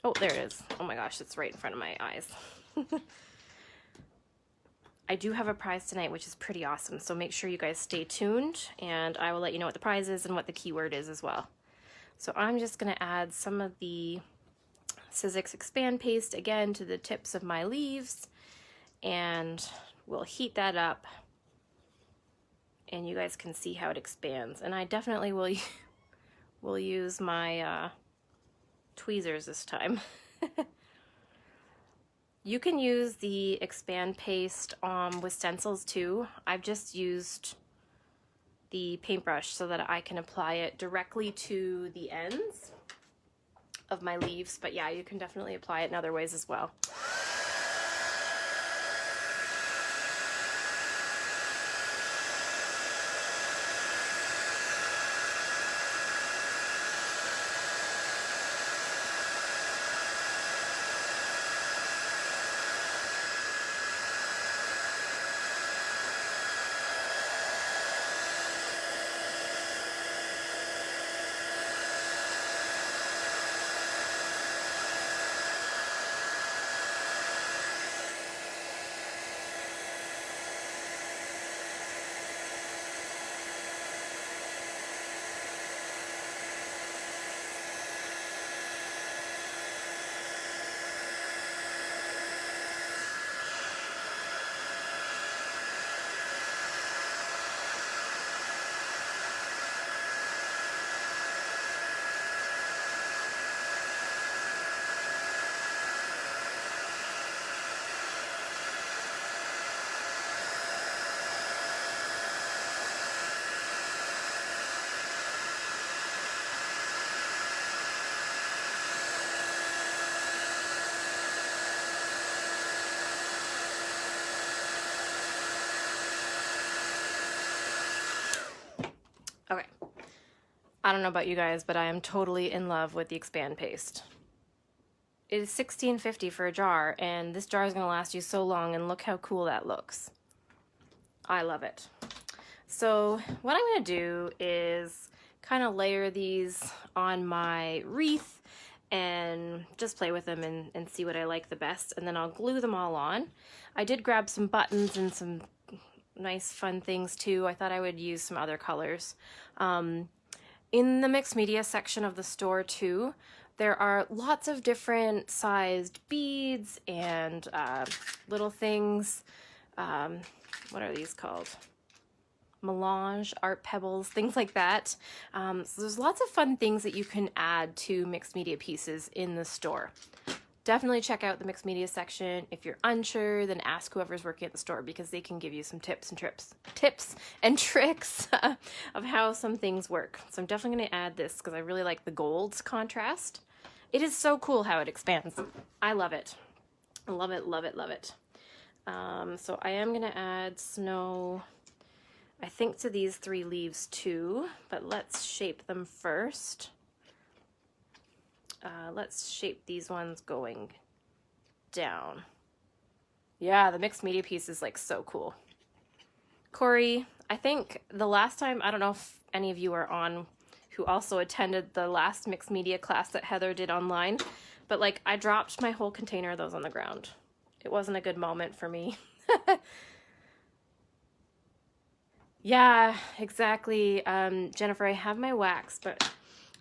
Oh, there it is. Oh my gosh, it's right in front of my eyes. I do have a prize tonight, which is pretty awesome. So make sure you guys stay tuned, and I will let you know what the prize is and what the keyword is as well. So I'm just going to add some of the Sizzix expand paste again to the tips of my leaves, and we'll heat that up and you guys can see how it expands. And I definitely will use my tweezers this time. You can use the expand paste with stencils too. I've just used the paintbrush so that I can apply it directly to the ends of my leaves, but yeah, you can definitely apply it in other ways as well. Okay, I don't know about you guys, but I am totally in love with the expand paste. It is $16.50 for a jar, and this jar is going to last you so long, and look how cool that looks. I love it. So what I'm going to do is kind of layer these on my wreath and just play with them and see what I like the best, and then I'll glue them all on. I did grab some buttons and some nice fun things too. I thought I would use some other colors. In the mixed media section of the store too, there are lots of different sized beads and little things. What are these called? Melange, art pebbles, things like that. So there's lots of fun things that you can add to mixed media pieces in the store. Definitely check out the mixed media section. If you're unsure, then ask whoever's working at the store because they can give you some tips and tricks of how some things work. So I'm definitely going to add this because I really like the gold contrast. It is so cool how it expands. I love it. I love it, love it, love it. So I am going to add snow, I think, to these 3 leaves too, but let's shape them first. Let's shape these ones going down. Yeah, the mixed media piece is like so cool. Corey, I think the last time, I don't know if any of you are on who also attended the last mixed media class that Heather did online, but like I dropped my whole container of those on the ground. It wasn't a good moment for me. Yeah, exactly. Jennifer, I have my wax, but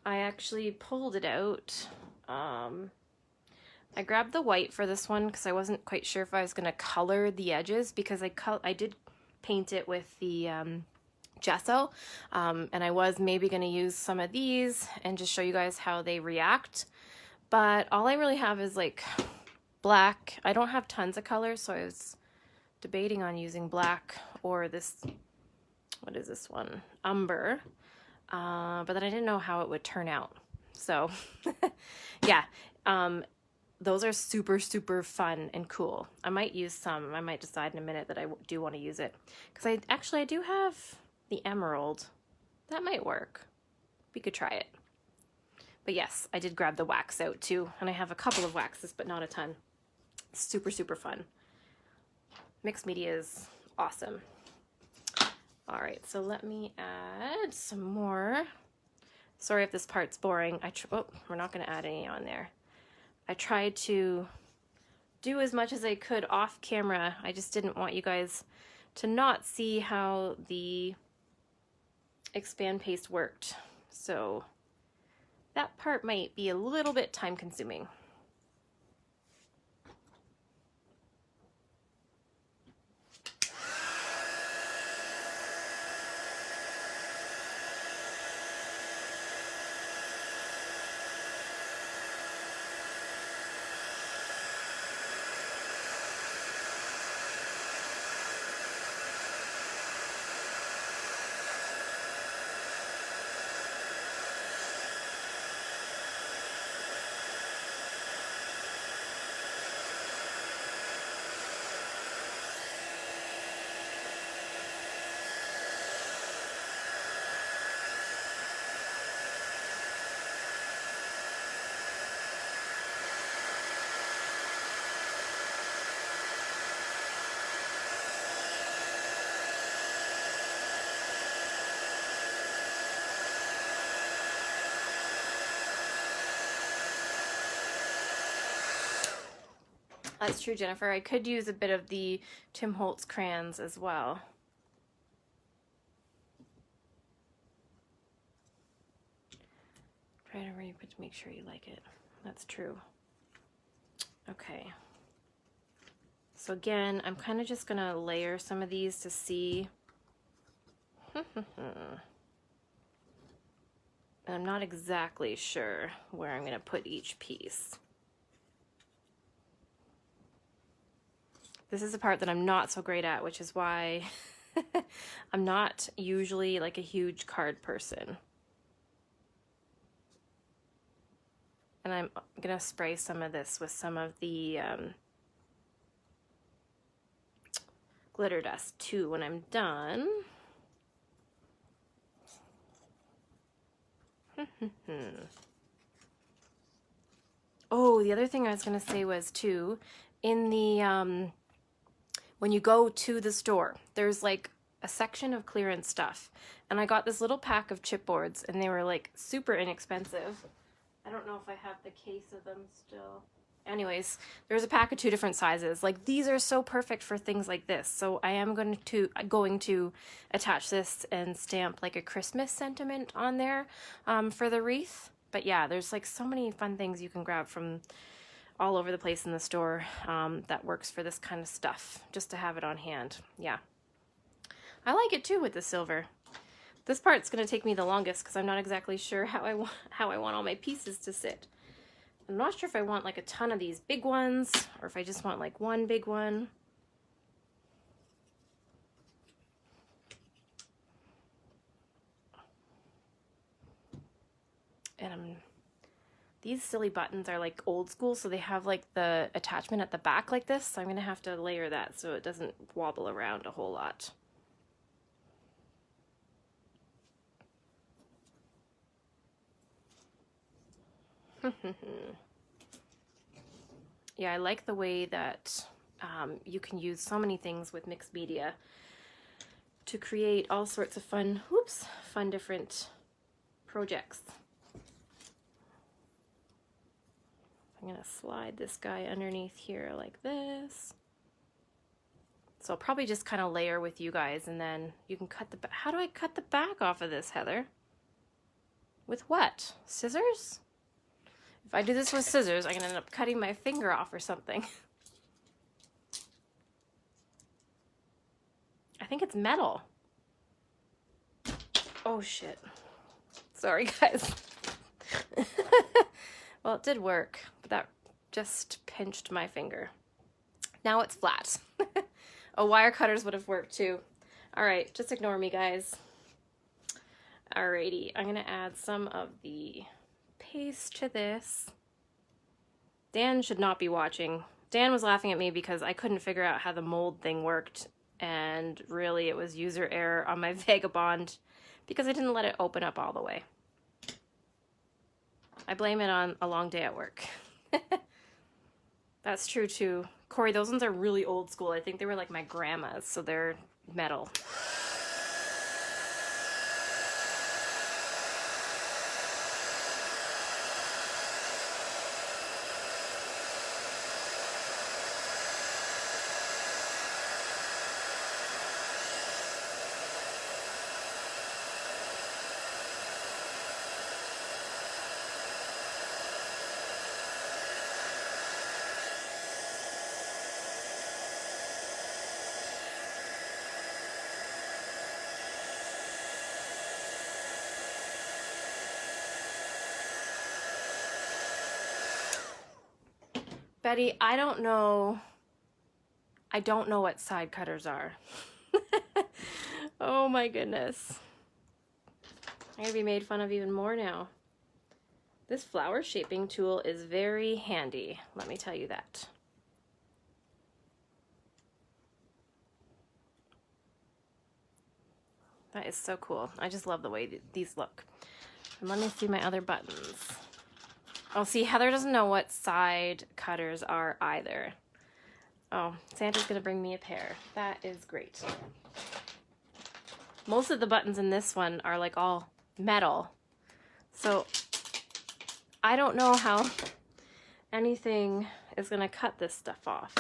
I actually pulled it out. I grabbed the white for this one because I wasn't quite sure if I was going to color the edges because I did paint it with the gesso, and I was maybe going to use some of these and just show you guys how they react. But all I really have is like black. I don't have tons of colors, so I was debating on using black or this, what is this one? Umber. But then I didn't know how it would turn out. So yeah, those are super, super fun and cool. I might use some. I might decide in a minute that I do want to use it. Because I do have the emerald. That might work. We could try it. But yes, I did grab the wax out too. And I have a couple of waxes, but not a ton. Super, super fun. Mixed media is awesome. All right, so let me add some more. Sorry if this part's boring. Oh, we're not going to add any on there. I tried to do as much as I could off camera. I just didn't want you guys to not see how the expand paste worked. So that part might be a little bit time consuming. That's true, Jennifer. I could use a bit of the Tim Holtz crayons as well. Try to make sure you like it. That's true. Okay. So again, I'm kind of just gonna layer some of these to see. And I'm not exactly sure where I'm gonna put each piece. This is the part that I'm not so great at, which is why I'm not usually like a huge card person. And I'm gonna spray some of this with some of the glitter dust too when I'm done. Oh, the other thing I was gonna say was too, in the when you go to the store, there's like a section of clearance stuff, and I got this little pack of chipboards, and they were like super inexpensive. I don't know if I have the case of them still. Anyways, there's a pack of 2 different sizes. Like, these are so perfect for things like this. So I am going to attach this and stamp like a Christmas sentiment on there for the wreath. But yeah, there's like so many fun things you can grab from all over the place in the store that works for this kind of stuff, just to have it on hand. Yeah, I like it too with the silver. This part's going to take me the longest because I'm not exactly sure how I want all my pieces to sit. I'm not sure if I want like a ton of these big ones or if I just want like one big one. And these silly buttons are like old school, so they have like the attachment at the back like this. So I'm going to have to layer that so it doesn't wobble around a whole lot. Yeah, I like the way that you can use so many things with mixed media to create all sorts of fun different projects. I'm gonna slide this guy underneath here like this. So I'll probably just kind of layer with you guys, and then you can cut the back. How do I cut the back off of this, Heather? With what? Scissors? If I do this with scissors, I'm gonna end up cutting my finger off or something. I think it's metal. Oh shit. Sorry guys. Well, it did work, but that just pinched my finger. Now it's flat. Oh, wire cutters would have worked too. All right, just ignore me, guys. Alrighty, I'm gonna add some of the paste to this. Dan should not be watching. Dan was laughing at me because I couldn't figure out how the mold thing worked, and really it was user error on my Vagabond because I didn't let it open up all the way. I blame it on a long day at work. That's true too. Corey, those ones are really old school. I think they were like my grandma's, so they're metal. Betty, I don't know what side cutters are. Oh my goodness. I'm gonna be made fun of even more now. This flower shaping tool is very handy, let me tell you that. That is so cool. I just love the way these look. And let me see my other buttons. Oh, see, Heather doesn't know what side cutters are either. Oh, Santa's gonna bring me a pair. That is great. Most of the buttons in this one are like all metal. So I don't know how anything is going to cut this stuff off.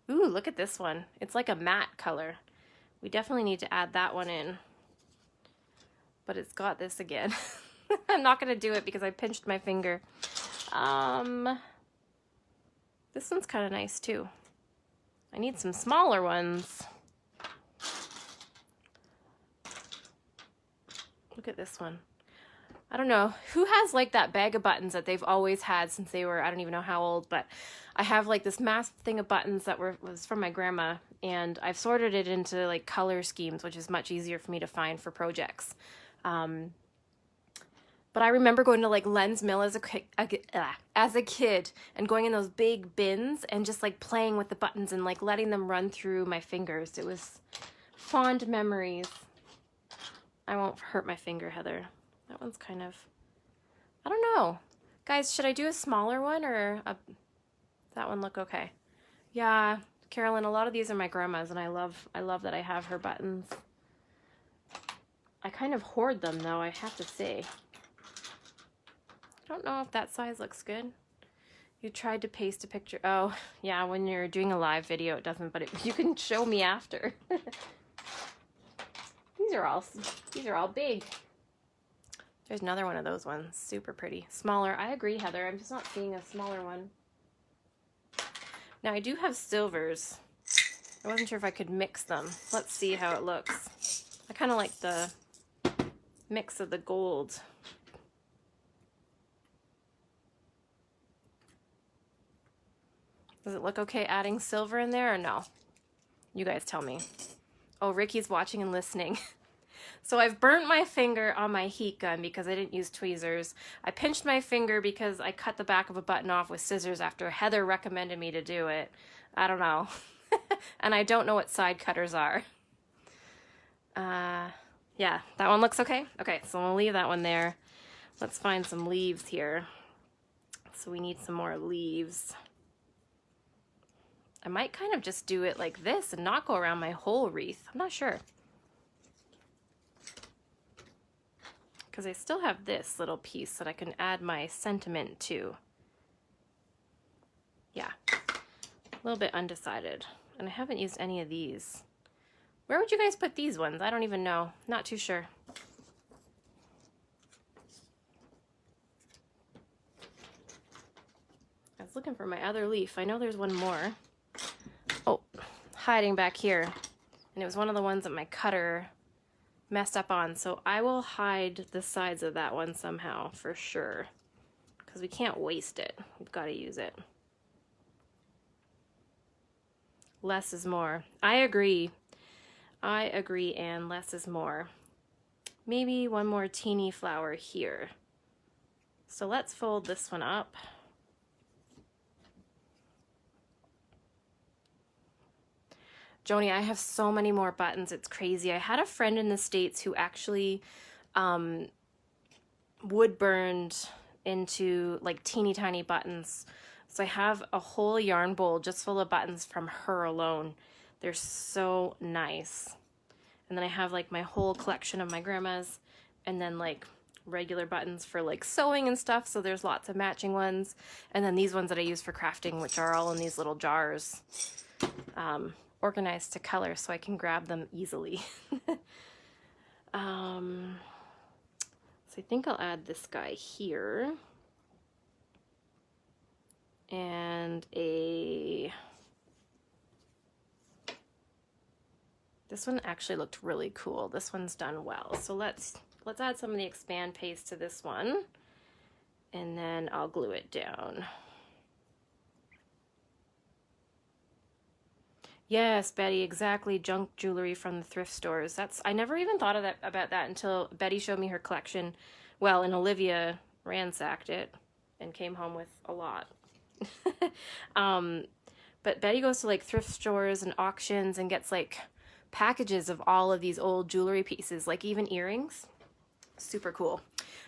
Ooh, look at this one. It's like a matte color. We definitely need to add that one in. But it's got this again. I'm not going to do it because I pinched my finger. This one's kind of nice too. I need some smaller ones. Look at this one. I don't know. Who has like that bag of buttons that they've always had since they were, I don't even know how old, but I have like this massive thing of buttons that was from my grandma, and I've sorted it into like color schemes, which is much easier for me to find for projects. But I remember going to like Len's Mill as a kid and going in those big bins and just like playing with the buttons and like letting them run through my fingers. It was fond memories. I won't hurt my finger, Heather. That one's kind of, I don't know. Guys, should I do a smaller one or that one look okay? Yeah, Carolyn, a lot of these are my grandma's, and I love that I have her buttons. I kind of hoard them though, I have to say. I don't know if that size looks good. You tried to paste a picture. Oh, yeah, when you're doing a live video it doesn't, but you can show me after. These are all big. There's another one of those ones, super pretty. Smaller, I agree, Heather. I'm just not seeing a smaller one. Now I do have silvers. I wasn't sure if I could mix them. Let's see how it looks. I kind of like the mix of the gold. Does it look okay adding silver in there or no? You guys tell me. Oh, Ricky's watching and listening. So I've burnt my finger on my heat gun because I didn't use tweezers. I pinched my finger because I cut the back of a button off with scissors after Heather recommended me to do it. I don't know. And I don't know what side cutters are. Yeah, that one looks okay. Okay, so we'll leave that one there. Let's find some leaves here. So we need some more leaves. I might kind of just do it like this and not go around my whole wreath. I'm not sure. Because I still have this little piece that I can add my sentiment to. Yeah, a little bit undecided. And I haven't used any of these. Where would you guys put these ones? I don't even know. Not too sure. I was looking for my other leaf. I know there's one more. Oh, hiding back here. And it was one of the ones that my cutter messed up on. So I will hide the sides of that one somehow for sure. Because we can't waste it. We've got to use it. Less is more. I agree. I agree, and less is more. Maybe one more teeny flower here. So let's fold this one up. Joni, I have so many more buttons. It's crazy. I had a friend in the States who actually wood burned into like teeny tiny buttons. So I have a whole yarn bowl just full of buttons from her alone. They're so nice. And then I have like my whole collection of my grandma's, and then like regular buttons for like sewing and stuff. So there's lots of matching ones. And then these ones that I use for crafting, which are all in these little jars. Organized to color so I can grab them easily. So I think I'll add this guy here. And this one actually looked really cool. This one's done well. So let's add some of the expand paste to this one, and then I'll glue it down. Yes, Betty, exactly. Junk jewelry from the thrift stores. I never even thought of about that until Betty showed me her collection. Well, and Olivia ransacked it and came home with a lot. But Betty goes to like thrift stores and auctions and gets like packages of all of these old jewelry pieces, like even earrings. Super cool.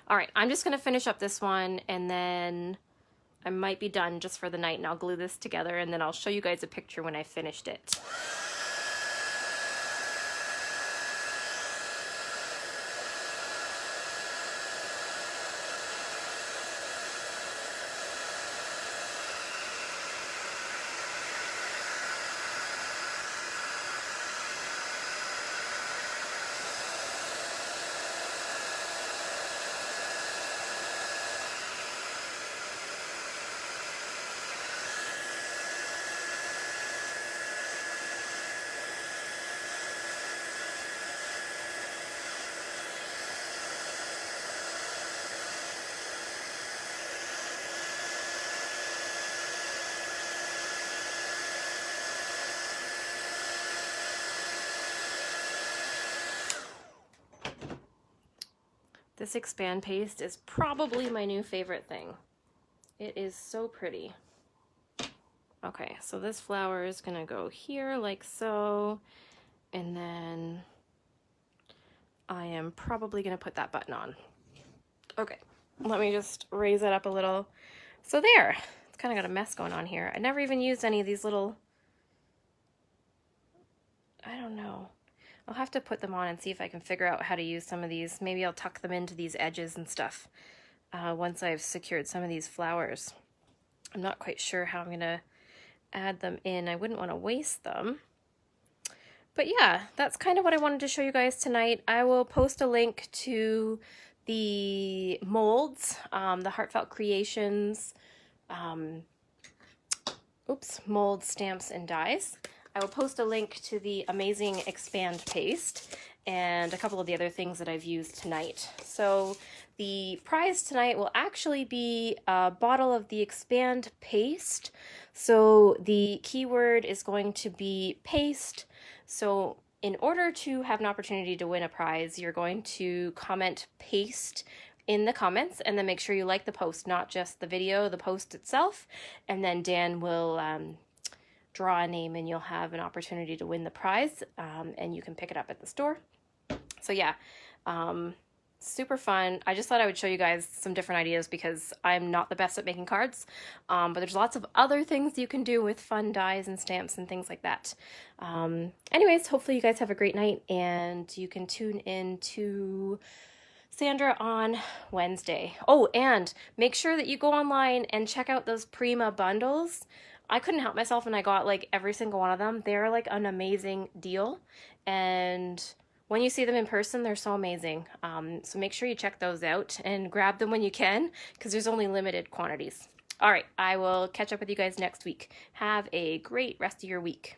All right, I'm just gonna finish up this one, and then I might be done just for the night, and I'll glue this together, and then I'll show you guys a picture when I finished it. This expand paste is probably my new favorite thing. It is so pretty. Okay, so this flower is gonna go here like so, and then I am probably gonna put that button on. Okay, let me just raise it up a little. So there, it's kind of got a mess going on here. I never even used any of these little, I don't know. I'll have to put them on and see if I can figure out how to use some of these. Maybe I'll tuck them into these edges and stuff once I've secured some of these flowers. I'm not quite sure how I'm gonna add them in. I wouldn't want to waste them. But yeah, that's kind of what I wanted to show you guys tonight. I will post a link to the molds, the Heartfelt Creations, mold stamps and dies. I will post a link to the amazing expand paste and a couple of the other things that I've used tonight. So the prize tonight will actually be a bottle of the expand paste. So the keyword is going to be paste. So in order to have an opportunity to win a prize, you're going to comment paste in the comments, and then make sure you like the post, not just the video, the post itself. And then Dan will draw a name and you'll have an opportunity to win the prize, and you can pick it up at the store. So yeah, super fun. I just thought I would show you guys some different ideas because I'm not the best at making cards, but there's lots of other things you can do with fun dies and stamps and things like that. Anyways, hopefully you guys have a great night, and you can tune in to Sandra on Wednesday. Oh, and make sure that you go online and check out those Prima bundles. I couldn't help myself and I got like every single one of them. They're like an amazing deal, and when you see them in person, they're so amazing. So make sure you check those out and grab them when you can, because there's only limited quantities. All right, I will catch up with you guys next week. Have a great rest of your week.